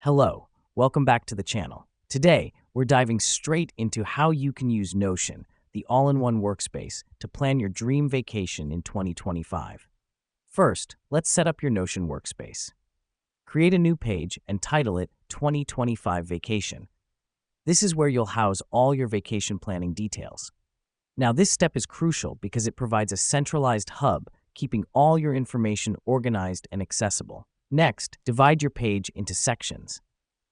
Hello, welcome back to the channel. Today, we're diving straight into how you can use Notion, the all-in-one workspace, to plan your dream vacation in 2025. First, let's set up your Notion workspace. Create a new page and title it 2025 Vacation. This is where you'll house all your vacation planning details. Now, this step is crucial because it provides a centralized hub, keeping all your information organized and accessible. Next, divide your page into sections.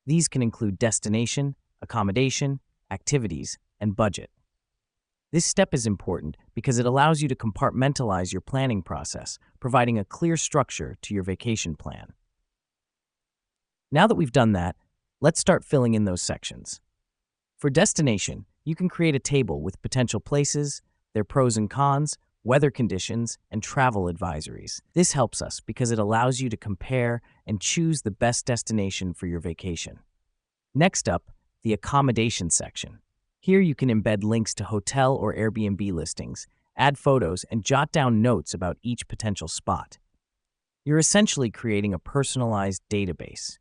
These can include destination, accommodation, activities, and budget. This step is important because it allows you to compartmentalize your planning process, providing a clear structure to your vacation plan. Now that we've done that, let's start filling in those sections. For destination, you can create a table with potential places, their pros and cons, weather conditions, and travel advisories. This helps us because it allows you to compare and choose the best destination for your vacation. Next up, the accommodation section. Here you can embed links to hotel or Airbnb listings, add photos, and jot down notes about each potential spot. You're essentially creating a personalized database.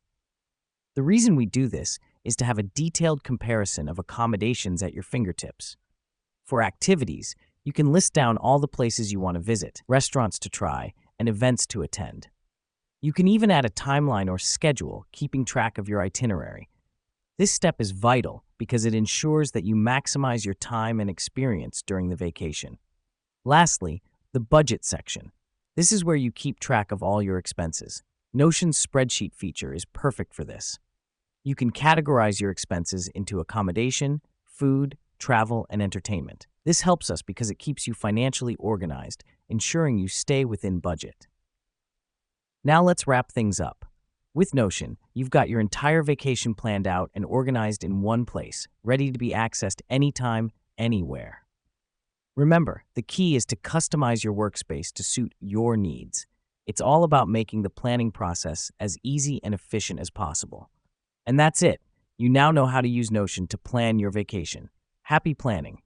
The reason we do this is to have a detailed comparison of accommodations at your fingertips. For activities, you can list down all the places you want to visit, restaurants to try, and events to attend. You can even add a timeline or schedule, keeping track of your itinerary. This step is vital because it ensures that you maximize your time and experience during the vacation. Lastly, the budget section. This is where you keep track of all your expenses. Notion's spreadsheet feature is perfect for this. You can categorize your expenses into accommodation, food, travel, and entertainment. This helps us because it keeps you financially organized, ensuring you stay within budget. Now let's wrap things up. With Notion, you've got your entire vacation planned out and organized in one place, ready to be accessed anytime, anywhere. Remember, the key is to customize your workspace to suit your needs. It's all about making the planning process as easy and efficient as possible. And that's it. You now know how to use Notion to plan your vacation. Happy planning!